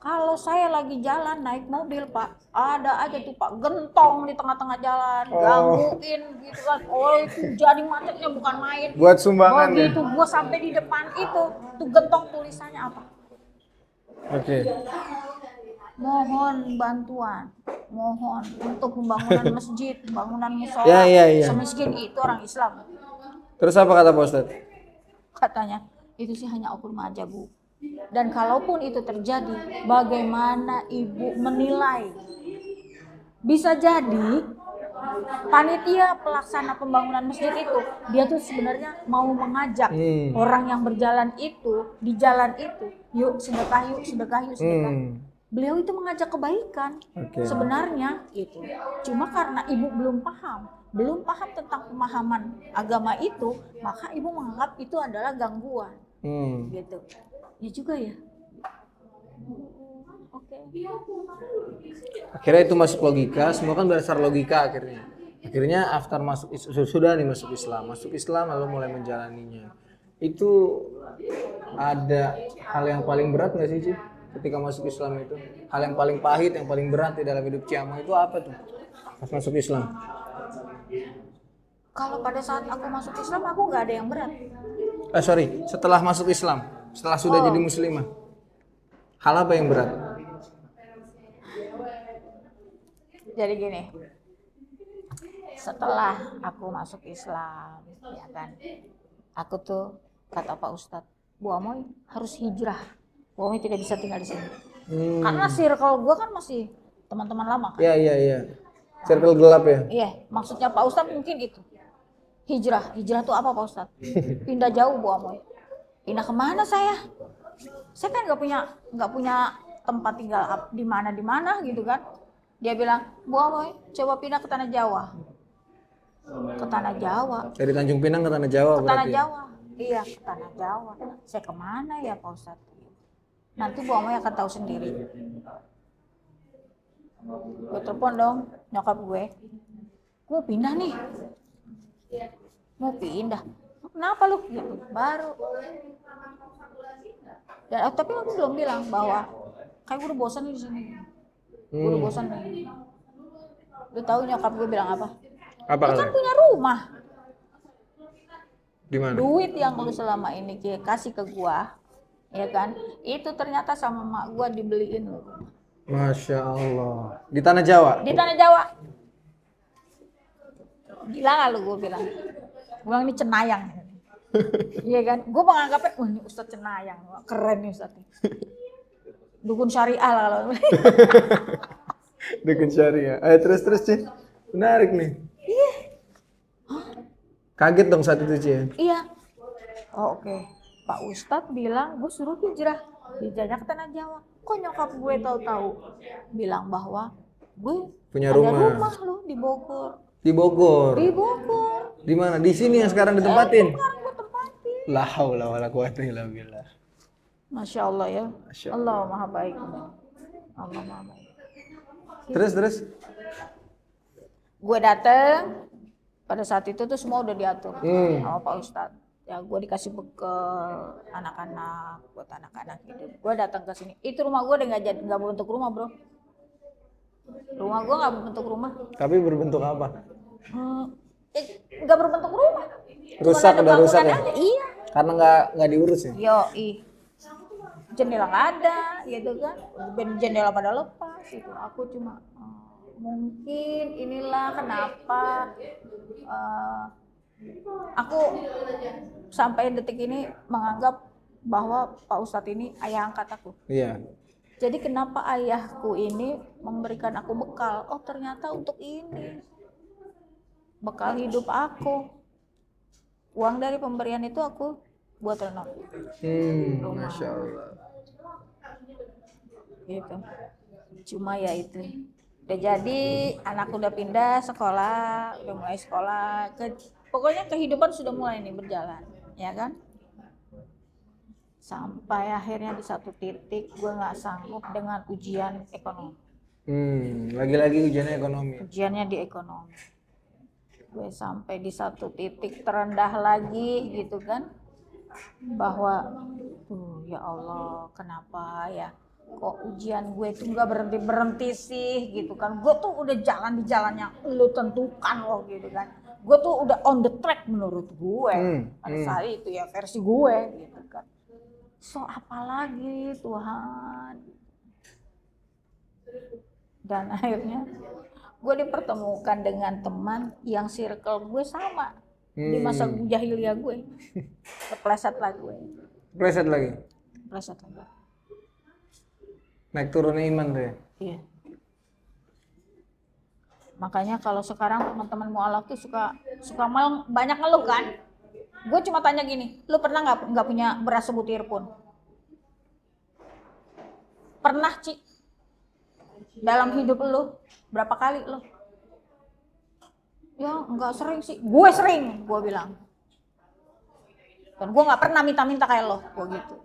kalau saya lagi jalan naik mobil Pak, ada aja tuh Pak gentong di tengah-tengah jalan, gangguin gitu kan. Oh itu jadi macetnya bukan main. buat sumbangan ya? Begitu gua sampai di depan itu, tuh gentong tulisannya apa? Oke. Mohon bantuan, mohon untuk pembangunan masjid, pembangunan musola. Ya. Semiskin itu orang Islam. Terus apa kata Pak Ustadz? Katanya, itu sih hanya oknum aja Bu. Dan kalaupun itu terjadi, bagaimana Ibu menilai? Bisa jadi panitia pelaksana pembangunan masjid itu, dia tuh sebenarnya mau mengajak orang yang berjalan itu, di jalan itu, yuk sedekah. Beliau itu mengajak kebaikan sebenarnya itu. Cuma karena Ibu belum paham tentang pemahaman agama itu, maka Ibu menganggap itu adalah gangguan. Gitu. Ya juga ya. Oke. Akhirnya itu masuk logika, semua kan berdasar logika akhirnya. Akhirnya after masuk sudah nih masuk Islam lalu mulai menjalaninya. Itu ada hal yang paling berat nggak sih ketika masuk Islam itu? Hal yang paling pahit, yang paling berat di dalam hidup Ciamo itu apa tuh? Pas masuk Islam. Kalau pada saat aku masuk Islam aku nggak ada yang berat. Setelah masuk Islam, setelah sudah jadi muslimah. Hal apa yang berat? Jadi gini, setelah aku masuk Islam, ya kan, aku tuh kata Pak Ustadz, Bu Amoy harus hijrah. Bu Amoy tidak bisa tinggal di sini. Karena circle gue kan masih teman-teman lama kan. Iya. Circle gelap ya? Iya, maksudnya Pak Ustadz mungkin itu. Hijrah tuh apa Pak Ustadz? Pindah jauh Bu Amoy. Pindah kemana saya? Saya kan nggak punya tempat tinggal di mana gitu kan. Dia bilang, Bu Amoy coba pindah ke Tanah Jawa. Ke Tanah Jawa. Dari Tanjung Pinang ke Tanah Jawa Ke berarti? Tanah Jawa. Iya, ke Tanah Jawa. Saya kemana ya Pak Ustadz? Nanti Bu Amoy akan tahu sendiri. Gue telepon dong nyokap gue. Gue pindah nih. Mau pindah. Kenapa lu? Gitu. Baru. Dan tapi aku belum bilang bahwa kayak gue udah bosan di sini. Gue udah bosan nih. Lu tahu nyokap gue bilang apa? Apa Lu kan punya rumah. Di mana? Duit yang lu selama ini kasih ke gua, ya kan? Itu ternyata sama mak gua dibeliin loh. Masya Allah. Di tanah Jawa? Di tanah Jawa. Gila nggak lu, gue bilang. Gue bilang ini cenayang. Iya kan? Gue menganggapnya, wah ini Ustadz cenayang. Wah, keren nih Ustadz. Dukun syariah lah kalau. Dukun syariah. Ayo terus Ci. Menarik nih. Iya. Kaget dong saat itu Ci. Iya. Oh, oke. Pak Ustadz bilang, gue suruh hijrah. Hijrahnya ke tanah Jawa. Kok nyokap gue tahu-tahu bilang bahwa gue Punya ada rumah loh di Bogor. di Bogor. Di Bogor. Di mana? Di sini yang sekarang ditempatin. Sekarang gue tempatin. La haula wala quwata illa billah. Masya Allah ya. Masya Allah maha baik. Allah maha baik. Terus? Gue dateng. Pada saat itu tuh semua udah diatur sama Pak Ustadz. Ya gue dikasih bekal anak-anak, buat anak-anak gitu. Gue datang ke sini. Itu rumah gue udah nggak berbentuk rumah bro. Rumah gue nggak berbentuk rumah. Tapi berbentuk apa? Nggak berbentuk rumah. Rusak, Cuman ada udah rusak ya? bangunan aja. Iya. Karena nggak diurus ya? Jendela nggak ada, gitu kan? Jendela pada lepas. Gitu. Aku cuma mungkin inilah kenapa aku sampai detik ini menganggap bahwa Pak Ustadz ini ayah angkat aku. Iya. Jadi kenapa ayahku ini memberikan aku bekal? Oh ternyata untuk ini. Bekal hidup aku. Uang dari pemberian itu aku buat renov. Masya Allah. Gitu. Cuma ya itu. Udah jadi, anak udah pindah sekolah, udah mulai sekolah. Pokoknya kehidupan sudah mulai nih berjalan, ya kan? Sampai akhirnya di satu titik gue nggak sanggup dengan ujian ekonomi. Lagi-lagi ujiannya ekonomi. Ujiannya di ekonomi. Gue sampai di satu titik terendah lagi gitu kan, bahwa ya Allah kenapa ya kok ujian gue itu nggak berhenti sih gitu kan. Gue tuh udah jalan di jalan yang lu tentukan loh gitu kan. Gue tuh udah on the track menurut gue pada saat itu ya, versi gue gitu kan. So apalagi Tuhan. Dan akhirnya gue dipertemukan dengan teman yang circle gue sama di masa jahiliyah gue. Kepleset lah gue. Pleset lagi. Pleset lagi. Naik turunnya iman tuh ya? Iya. Makanya kalau sekarang teman-teman mualaf tuh suka banyak ngeluh kan. Gue cuma tanya gini, lu pernah nggak punya beras sebutir pun? Pernah Ci? Dalam hidup lu berapa kali lu? Ya nggak sering sih. Gue sering, gue bilang. Dan gue nggak pernah minta-minta kayak lo, gue gitu.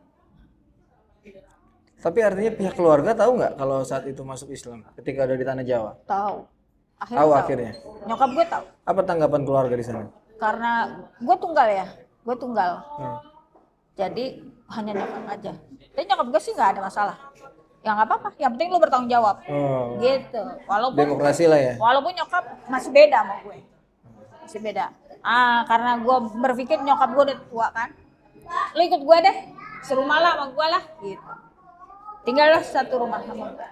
Tapi artinya pihak keluarga tahu nggak kalau saat itu masuk Islam ketika ada di tanah Jawa? Tahu. Akhirnya. Nyokap gue tahu. Apa tanggapan keluarga di sana? Karena gue tunggal ya, gue tunggal. Jadi hanya nyokap aja. Tapi nyokap gue sih nggak ada masalah. Ya nggak apa-apa. Yang penting lu bertanggung jawab. Gitu. Walaupun demokrasi lah ya. Walaupun nyokap masih beda sama gue. Masih beda. Karena gue berpikir nyokap gue udah tua kan. Lu ikut gue deh. Serumah lah sama gue lah. Gitu. Tinggallah satu rumah sama gue.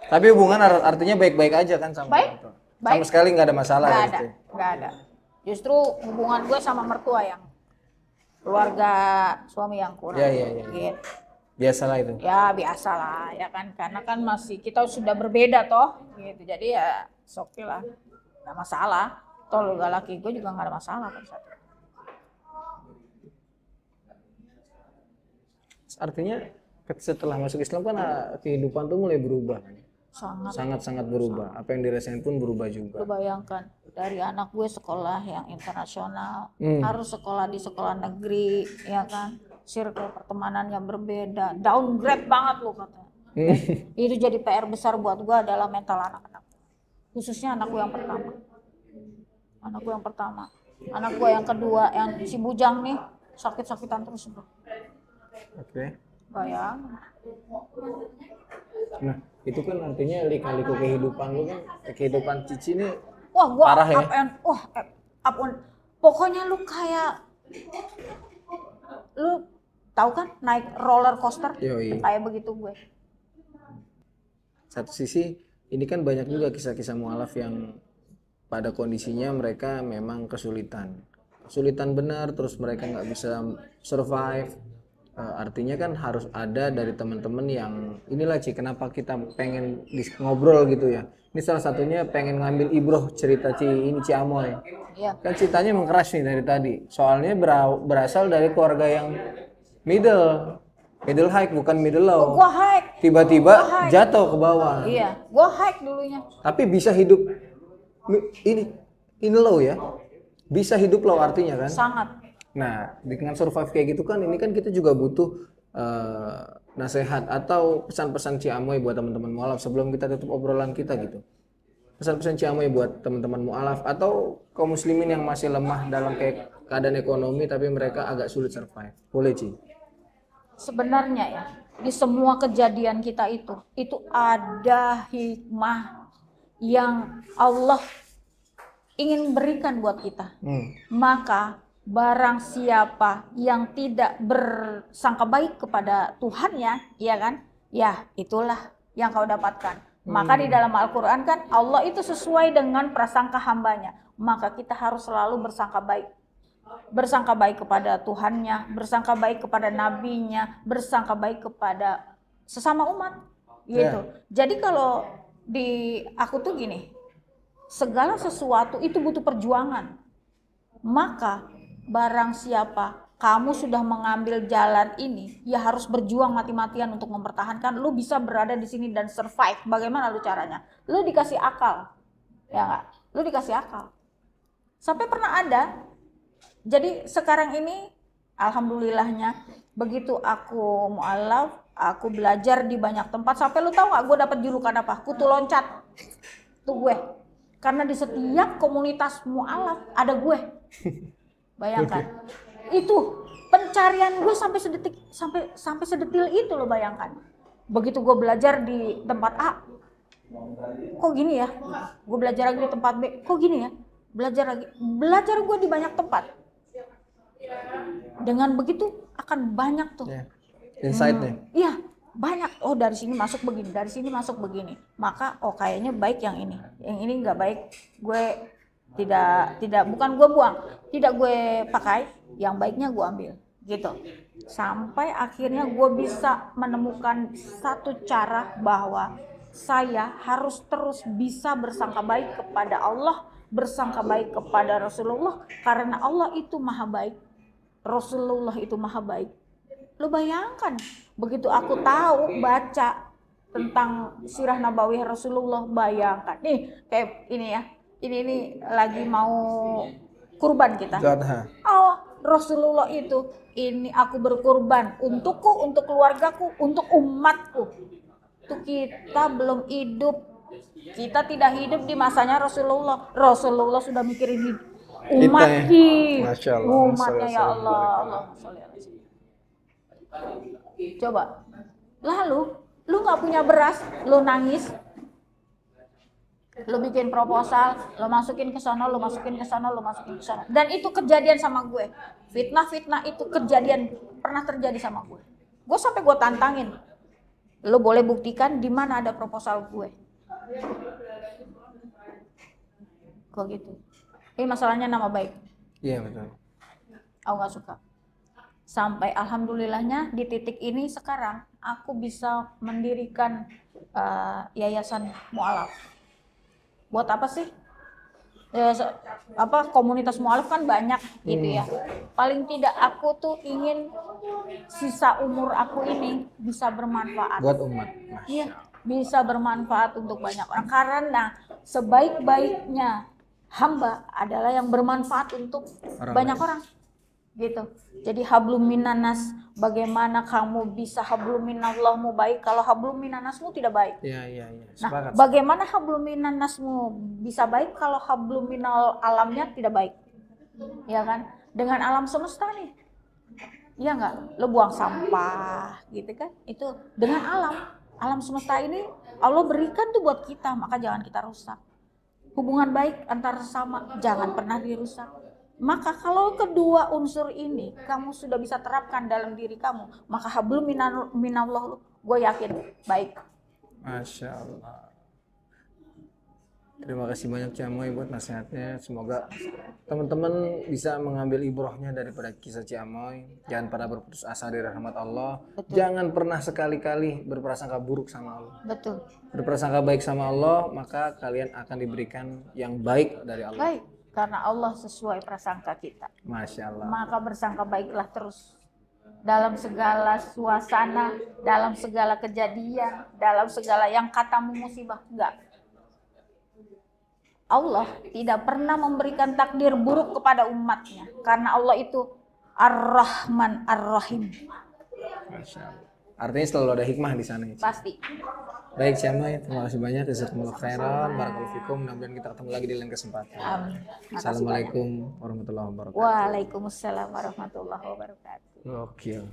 Tapi hubungan artinya baik-baik aja kan sama baik. Sama sekali nggak ada masalah nggak ya? ada, nggak ada. Justru hubungan gue sama mertua yang keluarga suami yang kurang. Iya. Gitu. Biasalah itu. Ya biasalah ya kan, karena kan masih kita sudah berbeda toh. Gitu. Jadi ya oke lah, nggak masalah. Toh lu gak laki gue juga nggak ada masalah kan. Artinya setelah masuk Islam kan kehidupan tuh mulai berubah. Sangat berubah. Apa yang dirasain pun berubah juga. Lu bayangkan dari anak gue sekolah yang internasional, harus sekolah di sekolah negeri, ya kan? Circle pertemanan yang berbeda, downgrade banget lo katanya. Itu jadi PR besar buat gue adalah mental anak-anak, khususnya anak gue yang pertama. Anak gue yang kedua, yang si Bujang nih sakit-sakitan terus bro. Oke. Bayang. Nah, itu kan artinya lika-liku kehidupan lu kan, kehidupan Cici ini gua parah ya. Pokoknya lu kayak lu tahu kan naik roller coaster, Yoi. kayak begitu gue. Satu sisi ini kan banyak juga kisah-kisah mualaf yang pada kondisinya mereka memang kesulitan benar, terus mereka nggak bisa survive. Artinya kan harus ada dari teman-teman yang inilah Ci, kenapa kita pengen ngobrol gitu ya. Ini salah satunya pengen ngambil ibroh cerita Ci Amoy. Iya. Kan ceritanya emang keras nih dari tadi. Soalnya berasal dari keluarga yang middle high bukan middle low. Gua hike. Tiba-tiba jatuh ke bawah. Iya, gua hike dulunya. Tapi bisa hidup ini low ya. Bisa hidup low artinya kan? Sangat. Nah, dengan survive kayak gitu kan, ini kan kita juga butuh nasihat atau pesan-pesan Ci Amoy buat teman-teman mualaf sebelum kita tutup obrolan kita gitu. Pesan-pesan Ci Amoy buat teman-teman mualaf atau kaum muslimin yang masih lemah dalam kayak keadaan ekonomi tapi mereka agak sulit survive. Boleh Ci? Sebenarnya ya, di semua kejadian kita itu ada hikmah yang Allah ingin berikan buat kita. Maka barang siapa yang tidak bersangka baik kepada Tuhannya, ya kan? Ya, itulah yang kau dapatkan. Maka di dalam Al-Quran kan Allah itu sesuai dengan prasangka hambanya. Maka kita harus selalu bersangka baik. Bersangka baik kepada Tuhannya, bersangka baik kepada nabinya, bersangka baik kepada sesama umat. Gitu. Jadi kalau di aku tuh gini, segala sesuatu itu butuh perjuangan. Maka barang siapa kamu sudah mengambil jalan ini, ya harus berjuang mati-matian untuk mempertahankan. Lu bisa berada di sini dan survive. Bagaimana lu caranya? Lu dikasih akal, ya nggak? Lu dikasih akal. Sampai pernah ada. Jadi sekarang ini, alhamdulillahnya, begitu aku mualaf, aku belajar di banyak tempat. Sampai lu tahu nggak? Gue dapat julukan apa? Kutu loncat. Tuh gue. Karena di setiap komunitas mualaf ada gue. Bayangkan. Itu pencarian gue sampai sedetil itu lo bayangkan. Begitu gue belajar di tempat A, kok gini ya? Gue belajar lagi di tempat B, kok gini ya? Belajar gue di banyak tempat. Dengan begitu akan banyak tuh. Insight-nya. Iya. Banyak, oh dari sini masuk begini, dari sini masuk begini, maka oh kayaknya baik yang ini nggak baik, gue bukan gue buang, tidak gue pakai, yang baiknya gue ambil, gitu. Sampai akhirnya gue bisa menemukan satu cara bahwa saya harus terus bisa bersangka baik kepada Allah, bersangka baik kepada Rasulullah, karena Allah itu maha baik, Rasulullah itu maha baik. Lu bayangkan, begitu aku tahu baca tentang sirah nabawiyah Rasulullah, bayangkan. Nih, kayak ini ya. Ini lagi mau kurban kita. Oh, Rasulullah itu, ini aku berkurban untukku, untuk keluargaku, untuk umatku. Itu kita belum hidup. Kita tidak hidup di masanya Rasulullah. Rasulullah sudah mikirin umatnya. Umatnya ya Allah. Allahumma sholli ala sayyidina. Coba, lalu lu nggak punya beras, lu nangis, lu bikin proposal, lu masukin ke sana, lu masukin ke sana, lu masukin ke sana. Dan itu kejadian sama gue. Fitnah itu kejadian pernah terjadi sama gue. Gue sampai gue tantangin, lu boleh buktikan di mana ada proposal gue. Kok gitu? Ini masalahnya nama baik. Iya betul. Aku nggak suka. Sampai alhamdulillahnya di titik ini sekarang aku bisa mendirikan yayasan mualaf. Buat apa sih? Komunitas mualaf kan banyak gitu ya. Paling tidak aku tuh ingin sisa umur aku ini bisa bermanfaat buat umat. Iya, bisa bermanfaat untuk banyak orang, karena sebaik-baiknya hamba adalah yang bermanfaat untuk banyak orang. Gitu. Jadi hablum minanas, bagaimana kamu bisa hablum minallahmu baik kalau hablum minanasmu tidak baik? Iya. Nah, bagaimana hablum minanasmu bisa baik kalau hablum minal alamnya tidak baik? Ya kan? Dengan alam semesta nih. Iya enggak? Lo buang sampah gitu kan? Itu dengan alam. Alam semesta ini Allah berikan tuh buat kita, maka jangan kita rusak. Hubungan baik antar sesama jangan pernah dirusak. Maka kalau kedua unsur ini kamu sudah bisa terapkan dalam diri kamu, maka hablum minallah, gue yakin baik. Masya Allah. Terima kasih banyak Ciamoy buat nasihatnya. Semoga teman-teman bisa mengambil ibrohnya daripada kisah Ciamoy. Jangan pernah berputus asa dari rahmat Allah. Betul. Jangan pernah sekali-kali berprasangka buruk sama Allah. Betul. Berprasangka baik sama Allah, maka kalian akan diberikan yang baik dari Allah. Baik, karena Allah sesuai prasangka kita. Masya Allah. Maka bersangka baiklah terus. Dalam segala suasana, dalam segala kejadian, dalam segala yang katamu musibah. Enggak. Allah tidak pernah memberikan takdir buruk kepada umatnya. Karena Allah itu Ar-Rahman Ar-Rahim. Masya Allah. Artinya selalu ada hikmah di sana. Pasti. Baik Ciamoy, terima kasih banyak. Jazakumullah khairan. Barakallahu fikum. Mudah-mudahan kita ketemu lagi di lain kesempatan. Amin. Assalamualaikum warahmatullahi wabarakatuh. Waalaikumsalam warahmatullahi wabarakatuh. Oke.